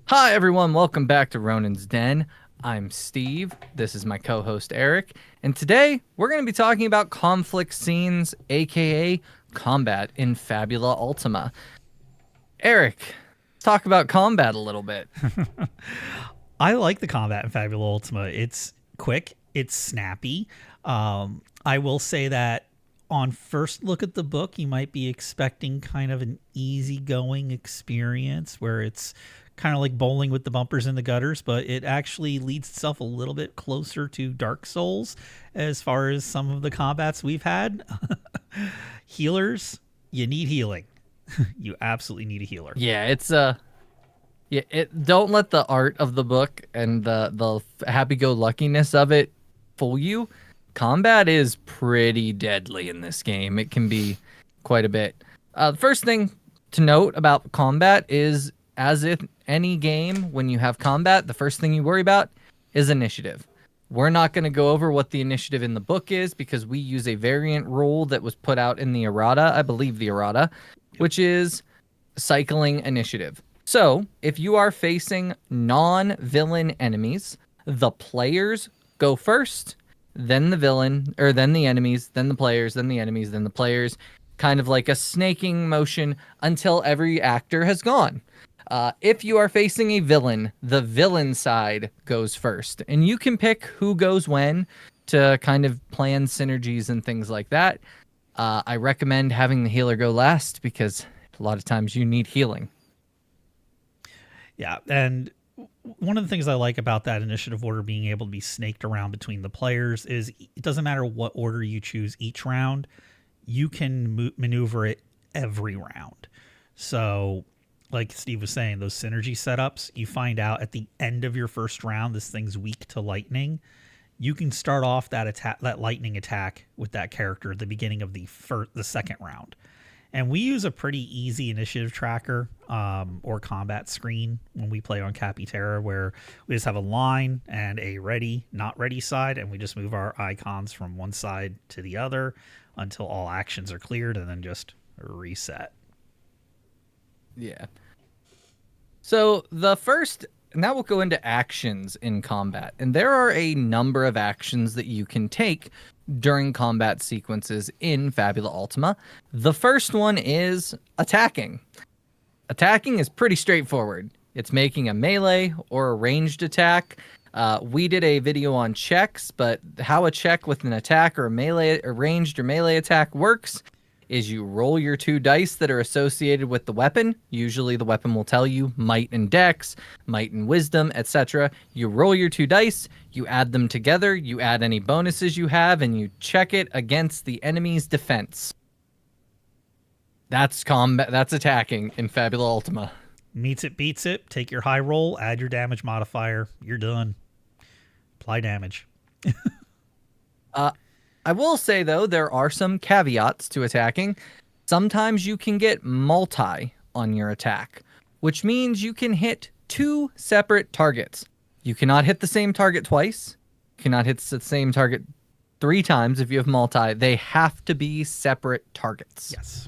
Hi, everyone. Welcome back to Ronin's Den. I'm Steve. This is my co host, Eric. And today we're going to be talking about conflict scenes, aka combat in Fabula Ultima. Eric, let's talk about combat a little bit. I like the combat in Fabula Ultima. It's quick, it's snappy. I will say that on first look at the book, you might be expecting kind of an easygoing experience where it's kind of like bowling with the bumpers and the gutters, but it actually leads itself a little bit closer to Dark Souls as far as some of the combats we've had. Healers, you need healing. You absolutely need a healer. Yeah, don't let the art of the book and the happy-go-luckiness of it fool you. Combat is pretty deadly in this game. It can be quite a bit. The first thing to note about combat is, as in any game, when you have combat, the first thing you worry about is initiative. We're not going to go over what the initiative in the book is because we use a variant rule that was put out in the errata, I believe the errata, which is cycling initiative. So, if you are facing non-villain enemies, the players go first, then the villain, or then the enemies, then the players, then the enemies, then the players, kind of like a snaking motion until every actor has gone. If you are facing a villain, the villain side goes first, and you can pick who goes when to kind of plan synergies and things like that. I recommend having the healer go last because a lot of times you need healing. Yeah, and one of the things I like about that initiative order being able to be snaked around between the players is it doesn't matter what order you choose each round, you can maneuver it every round. So, like Steve was saying, those synergy setups, you find out at the end of your first round this thing's weak to lightning. You can start off that lightning attack with that character at the beginning of the second round. And we use a pretty easy initiative tracker or combat screen when we play on Capiterra, where we just have a line and a ready, not ready side, and we just move our icons from one side to the other until all actions are cleared and then just reset. Yeah. So now we'll go into actions in combat. And there are a number of actions that you can take during combat sequences in Fabula Ultima. The first one is attacking. Attacking is pretty straightforward. It's making a melee or a ranged attack. We did a video on checks, but how a check with an attack or a melee, or ranged or melee attack works is you roll your 2 dice that are associated with the weapon. Usually the weapon will tell you might and dex, might and wisdom, etc. You roll your 2 dice, you add them together, you add any bonuses you have, and you check it against the enemy's defense. That's combat. That's attacking in Fabula Ultima. Meets it, beats it. Take your high roll, add your damage modifier. You're done. Apply damage. I will say, though, there are some caveats to attacking. Sometimes you can get multi on your attack, which means you can hit 2 separate targets. You cannot hit the same target twice. You cannot hit the same target 3 times if you have multi. They have to be separate targets. Yes.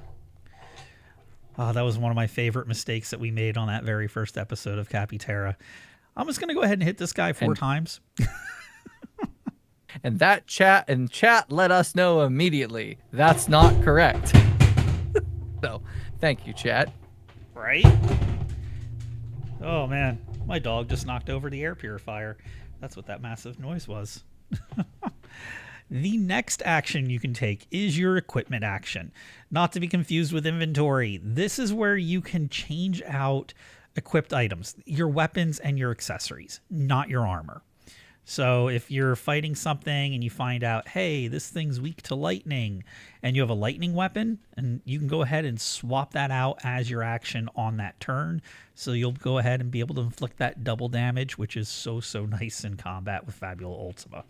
That was one of my favorite mistakes that we made on that very first episode of Capiterra. I'm just going to go ahead and hit this guy 4 times. And that chat let us know immediately that's not correct. So, thank you, chat. Right? Oh, man. My dog just knocked over the air purifier. That's what that massive noise was. The next action you can take is your equipment action. Not to be confused with inventory. This is where you can change out equipped items, your weapons and your accessories, not your armor. So if you're fighting something and you find out, hey, this thing's weak to lightning, and you have a lightning weapon, and you can go ahead and swap that out as your action on that turn. So you'll go ahead and be able to inflict that double damage, which is so nice in combat with Fabula Ultima.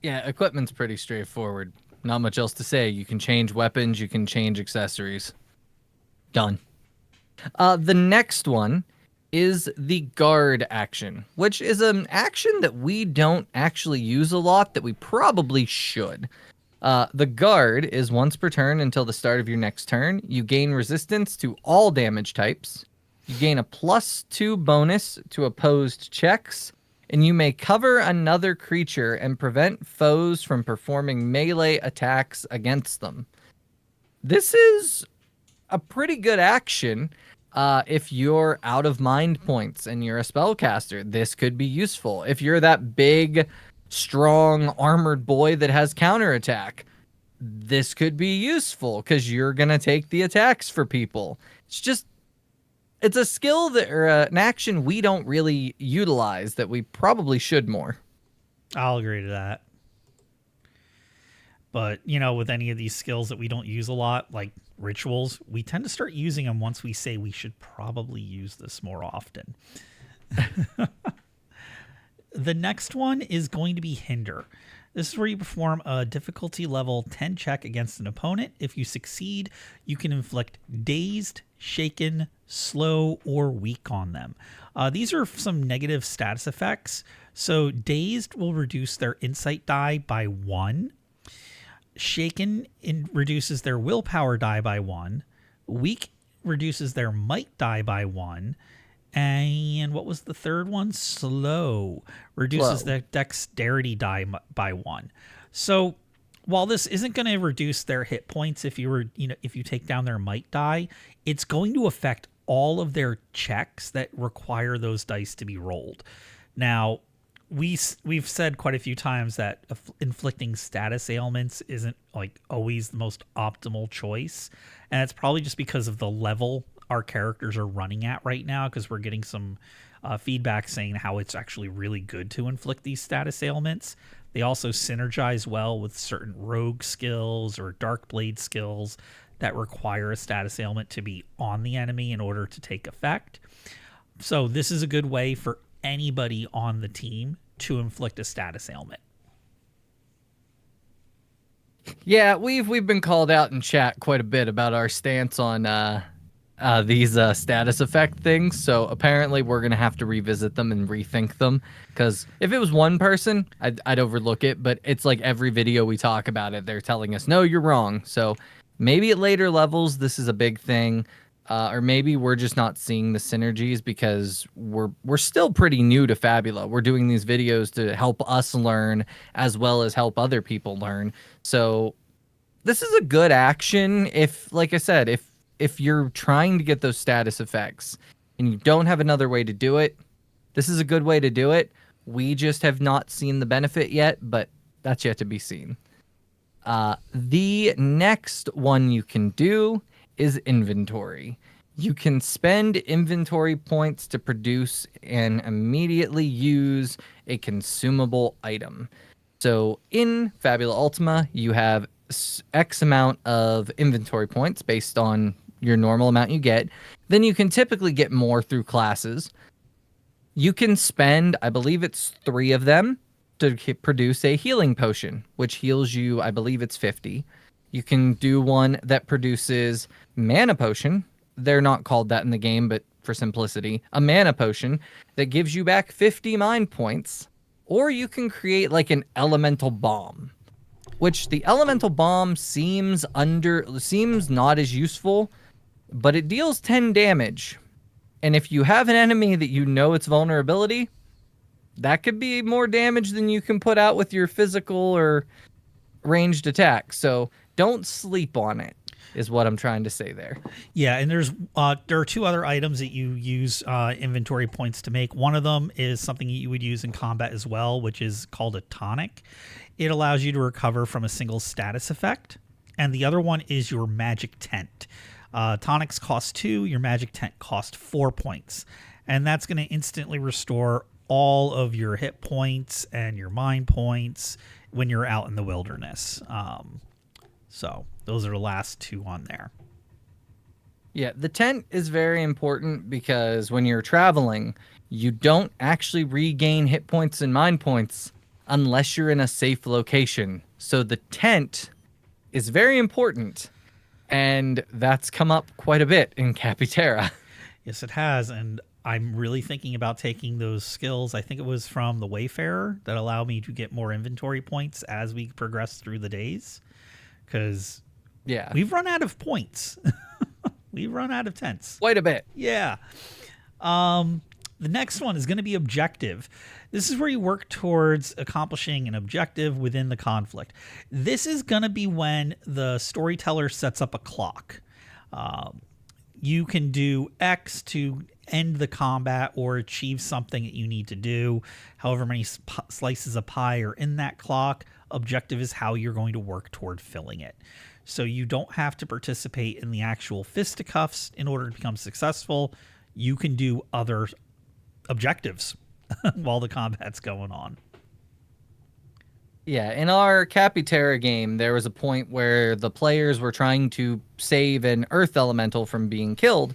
Yeah, equipment's pretty straightforward. Not much else to say. You can change weapons, you can change accessories. Done. The next one is the guard action, which is an action that we don't actually use a lot that we probably should. The guard is once per turn until the start of your next turn. You gain resistance to all damage types. You gain a +2 bonus to opposed checks, and you may cover another creature and prevent foes from performing melee attacks against them. This is a pretty good action. If you're out of mind points and you're a spellcaster, this could be useful. If you're that big, strong, armored boy that has counterattack, this could be useful because you're going to take the attacks for people. It's a skill that, or an action we don't really utilize that we probably should more. I'll agree to that. But, with any of these skills that we don't use a lot, like rituals, we tend to start using them once we say we should probably use this more often. The next one is going to be Hinder. This is where you perform a difficulty level 10 check against an opponent. If you succeed, you can inflict dazed, shaken, slow, or weak on them. These are some negative status effects. So dazed will reduce their insight die by 1. Shaken reduces their willpower die by 1. Weak reduces their might die by 1. And what was the third one? Slow reduces their dexterity die by 1. So while this isn't going to reduce their hit points if you take down their might die, it's going to affect all of their checks that require those dice to be rolled. Now, we've said quite a few times that inflicting status ailments isn't like always the most optimal choice, and it's probably just because of the level our characters are running at right now, because we're getting some feedback saying how it's actually really good to inflict these status ailments. They also synergize well with certain rogue skills or dark blade skills that require a status ailment to be on the enemy in order to take effect. So this is a good way for anybody on the team to inflict a status ailment. Yeah, we've been called out in chat quite a bit about our stance on these status effect things. So apparently we're gonna have to revisit them and rethink them. Because if it was one person, I'd overlook it. But it's like every video we talk about it, they're telling us, no, you're wrong. So maybe at later levels this is a big thing. Or maybe we're just not seeing the synergies because we're still pretty new to Fabula. We're doing these videos to help us learn as well as help other people learn. So this is a good action if, like I said, if you're trying to get those status effects and you don't have another way to do it, this is a good way to do it. We just have not seen the benefit yet, but that's yet to be seen. The next one you can do is inventory. You can spend inventory points to produce and immediately use a consumable item. So in Fabula Ultima, you have X amount of inventory points based on your normal amount you get. Then you can typically get more through classes. You can spend, I believe it's 3 of them to produce a healing potion, which heals you, I believe it's 50. You can do one that produces mana potion. They're not called that in the game, but for simplicity, a mana potion that gives you back 50 mind points. Or you can create like an elemental bomb, which the elemental bomb seems not as useful, but it deals 10 damage. And if you have an enemy that you know its vulnerability, that could be more damage than you can put out with your physical or ranged attack. So don't sleep on it, is what I'm trying to say there. Yeah, and there are 2 other items that you use inventory points to make. One of them is something you would use in combat as well, which is called a tonic. It allows you to recover from a single status effect. And the other one is your magic tent. Tonics cost 2, your magic tent cost 4 points. And that's going to instantly restore all of your hit points and your mind points when you're out in the wilderness. So those are the last 2 on there. Yeah, the tent is very important because when you're traveling, you don't actually regain hit points and mind points unless you're in a safe location. So the tent is very important, and that's come up quite a bit in Capiterra. Yes, it has, and I'm really thinking about taking those skills. I think it was from the Wayfarer that allow me to get more inventory points as we progress through the days. Because we've run out of points. We've run out of tents. Quite a bit. Yeah. The next one is going to be objective. This is where you work towards accomplishing an objective within the conflict. This is going to be when the storyteller sets up a clock. You can do X to end the combat or achieve something that you need to do. However many slices of pie are in that clock, objective is how you're going to work toward filling it. So you don't have to participate in the actual fisticuffs in order to become successful. You can do other objectives while the combat's going on. Yeah, in our Capiterra game, there was a point where the players were trying to save an Earth Elemental from being killed,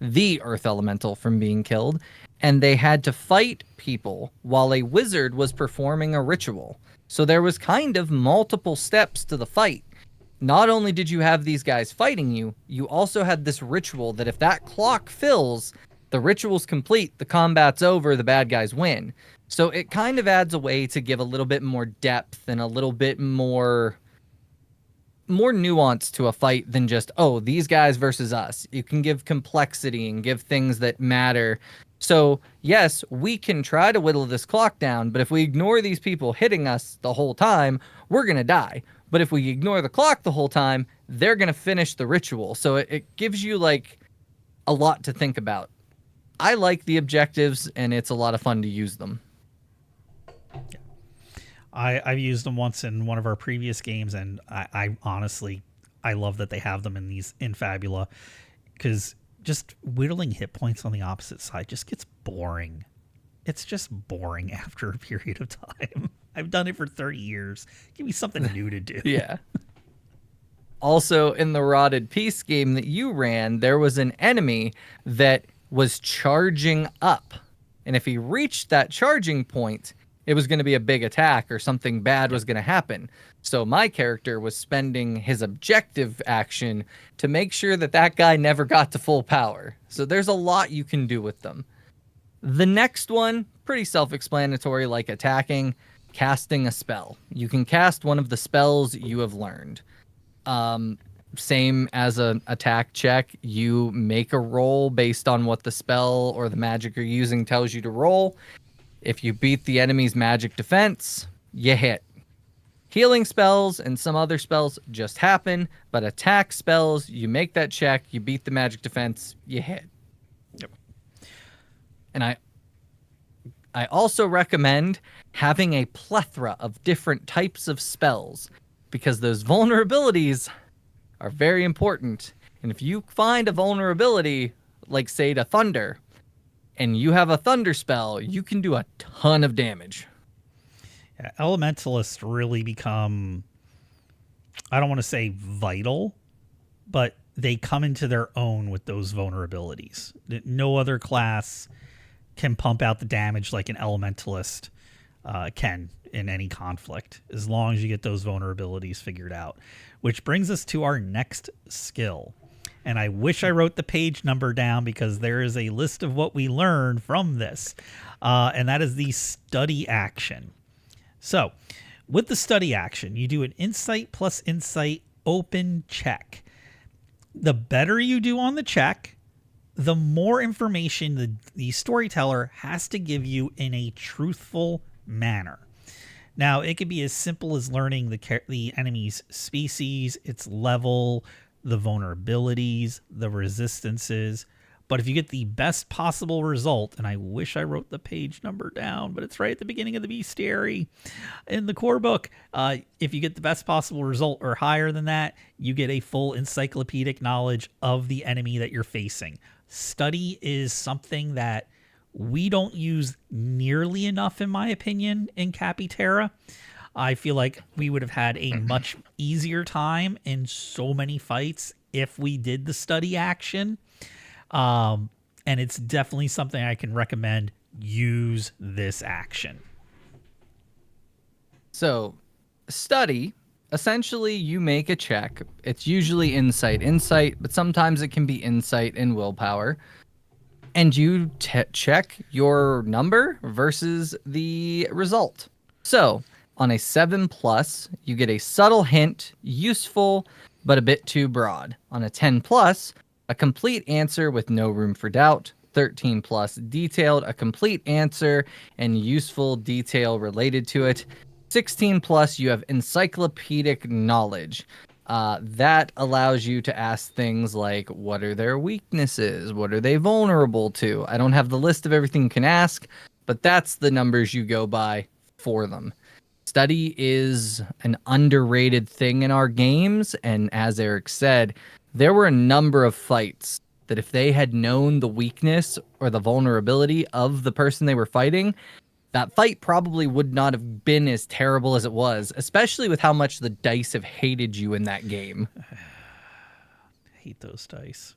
the Earth Elemental from being killed, and they had to fight people while a wizard was performing a ritual. So there was kind of multiple steps to the fight. Not only did you have these guys fighting you, you also had this ritual that if that clock fills, the ritual's complete, the combat's over, the bad guys win. So it kind of adds a way to give a little bit more depth and a little bit more nuance to a fight than just, oh, these guys versus us. You can give complexity and give things that matter. So yes, we can try to whittle this clock down, but if we ignore these people hitting us the whole time, we're going to die. But if we ignore the clock the whole time, they're going to finish the ritual. So it gives you like a lot to think about. I like the objectives, and it's a lot of fun to use them. I've used them once in one of our previous games, and I honestly, I love that they have them in Fabula, because just whittling hit points on the opposite side just gets boring. It's just boring after a period of time. I've done it for 30 years. Give me something new to do. Yeah. Also, in the Rotted Peace game that you ran, there was an enemy that was charging up. And if he reached that charging point, it was going to be a big attack or something bad was going to happen. So my character was spending his objective action to make sure that that guy never got to full power. So there's a lot you can do with them. The next one, pretty self-explanatory, like attacking, casting a spell. You can cast one of the spells you have learned. Same as an attack check, you make a roll based on what the spell or the magic you're using tells you to roll. If you beat the enemy's magic defense, you hit. Healing spells and some other spells just happen, but attack spells, you make that check, you beat the magic defense, you hit. Yep. And I also recommend having a plethora of different types of spells, because those vulnerabilities are very important. And if you find a vulnerability, like say to thunder, and you have a thunder spell, you can do a ton of damage. Yeah, elementalists really become, I don't want to say vital, but they come into their own with those vulnerabilities. No other class can pump out the damage like an elementalist can in any conflict, as long as you get those vulnerabilities figured out. Which brings us to our next skill. And I wish I wrote the page number down, because there is a list of what we learned from this. And that is the study action. So with the study action, you do an insight plus insight open check. The better you do on the check, the more information the storyteller has to give you in a truthful manner. Now, it could be as simple as learning the enemy's species, its level, the vulnerabilities, the resistances. But if you get the best possible result, and I wish I wrote the page number down, but it's right at the beginning of the bestiary in the core book. If you get the best possible result or higher than that, you get a full encyclopedic knowledge of the enemy that you're facing. Study is something that we don't use nearly enough, in my opinion, in Capiterra. I feel like we would have had a much easier time in so many fights if we did the study action. And it's definitely something I can recommend. Use this action. So, study, essentially you make a check. It's usually insight, but sometimes it can be insight and willpower. And you check your number versus the result. So, on a 7+, you get a subtle hint, useful, but a bit too broad. On a 10+, a complete answer with no room for doubt. 13 plus, detailed, a complete answer, and useful detail related to it. 16 plus, you have encyclopedic knowledge. That allows you to ask things like, what are their weaknesses? What are they vulnerable to? I don't have the list of everything you can ask, but that's the numbers you go by for them. Study is an underrated thing in our games, and as Eric said, there were a number of fights that if they had known the weakness or the vulnerability of the person they were fighting, that fight probably would not have been as terrible as it was, especially with how much the dice have hated you in that game. I hate those dice.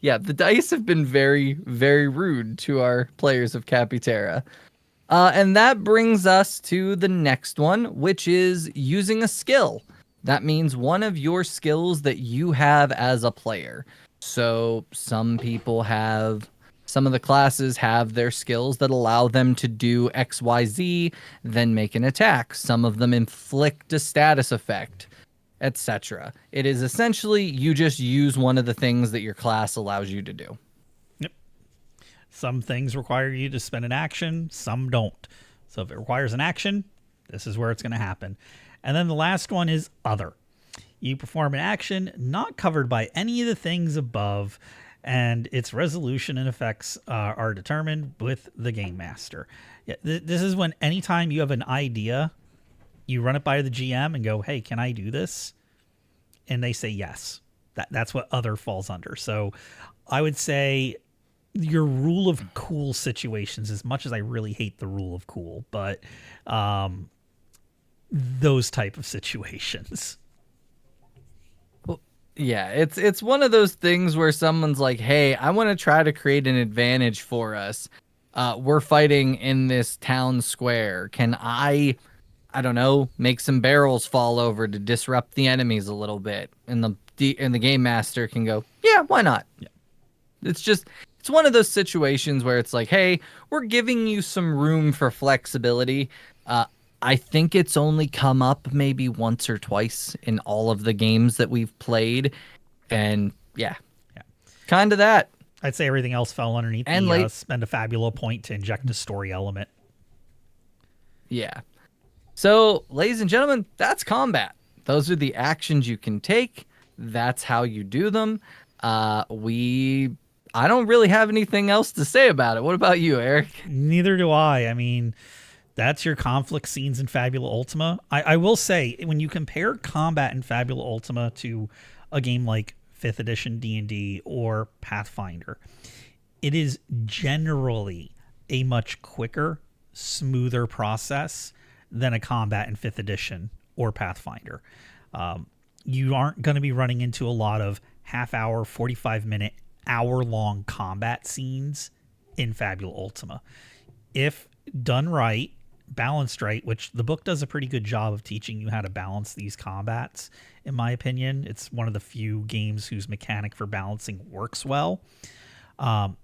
Yeah, the dice have been very, very rude to our players of Capiterra. And that brings us to the next one, which is using a skill. That means one of your skills that you have as a player. So some of the classes have their skills that allow them to do XYZ, then make an attack. Some of them inflict a status effect, etc. It is essentially you just use one of the things that your class allows you to do. Yep. Some things require you to spend an action, some don't. So if it requires an action, this is where it's going to happen. And then the last one is other. You perform an action not covered by any of the things above, and its resolution and effects are determined with the game master. Yeah, this is when anytime you have an idea, you run it by the GM and go, hey, can I do this? And they say yes. That's what other falls under. So I would say your rule of cool situations, as much as I really hate the rule of cool, but those type of situations. Yeah, it's one of those things where someone's like, "Hey, I want to try to create an advantage for us. We're fighting in this town square. Can I don't know, make some barrels fall over to disrupt the enemies a little bit?" And the game master can go, "Yeah, why not?" Yeah. It's one of those situations where it's like, "Hey, we're giving you some room for flexibility." I think it's only come up maybe once or twice in all of the games that we've played. And yeah. Kind of that. I'd say everything else fell underneath and the spend a Fabula point to inject a story element. Yeah. So, ladies and gentlemen, that's combat. Those are the actions you can take. That's how you do them. I don't really have anything else to say about it. What about you, Eric? Neither do I. I mean, that's your conflict scenes in Fabula Ultima. I will say, when you compare combat in Fabula Ultima to a game like 5th edition D&D or Pathfinder, it is generally a much quicker, smoother process than a combat in 5th edition or Pathfinder. You aren't going to be running into a lot of half-hour, 45-minute, hour-long combat scenes in Fabula Ultima. If done right, balanced right, which the book does a pretty good job of teaching you how to balance these combats, in my opinion. It's one of the few games whose mechanic for balancing works well.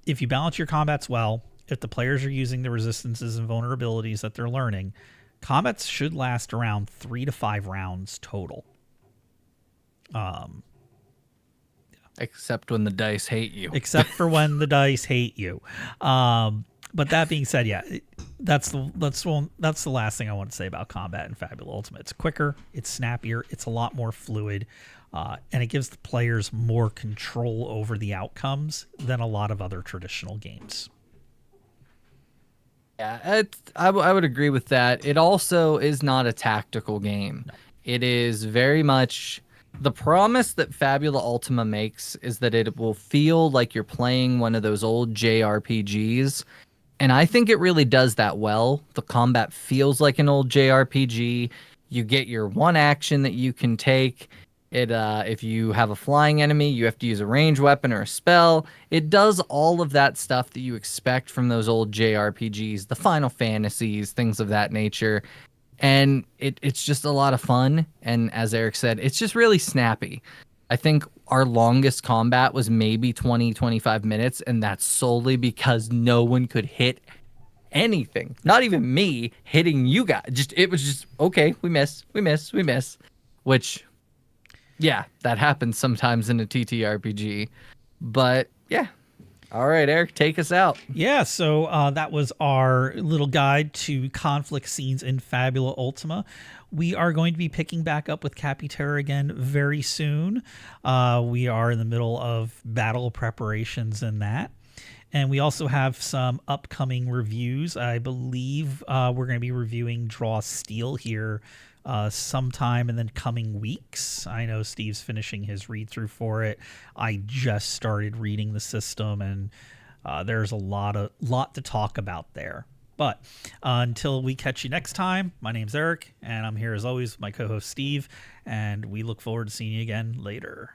If you balance your combats well, if the players are using the resistances and vulnerabilities that they're learning, combats should last around 3 to 5 rounds total. Except when the dice hate you. Except for when the dice hate you. But that being said, yeah, that's the last thing I want to say about combat in Fabula Ultima. It's quicker, it's snappier, it's a lot more fluid, and it gives the players more control over the outcomes than a lot of other traditional games. Yeah, I would agree with that. It also is not a tactical game. No. It is very much the promise that Fabula Ultima makes is that it will feel like you're playing one of those old JRPGs. And I think it really does that well. The combat feels like an old JRPG. You get your one action that you can take. If you have a flying enemy, you have to use a ranged weapon or a spell. It does all of that stuff that you expect from those old JRPGs, the Final Fantasies, things of that nature. And it's just a lot of fun. And as Eric said, it's just really snappy. I think our longest combat was maybe 20, 25 minutes, and that's solely because no one could hit anything. Not even me hitting you guys. It was just, okay, we miss, which Yeah, that happens sometimes in a TTRPG. But yeah. All right, Eric, take us out. Yeah, so that was our little guide to conflict scenes in Fabula Ultima. We are going to be picking back up with Capiterra again very soon. We are in the middle of battle preparations in that. And we also have some upcoming reviews. I believe we're going to be reviewing Draw Steel here sometime in the coming weeks. I know Steve's finishing his read through for it. I just started reading the system, and there's a lot to talk about there. But until we catch you next time, my name's Eric, and I'm here as always with my co-host Steve, and we look forward to seeing you again later.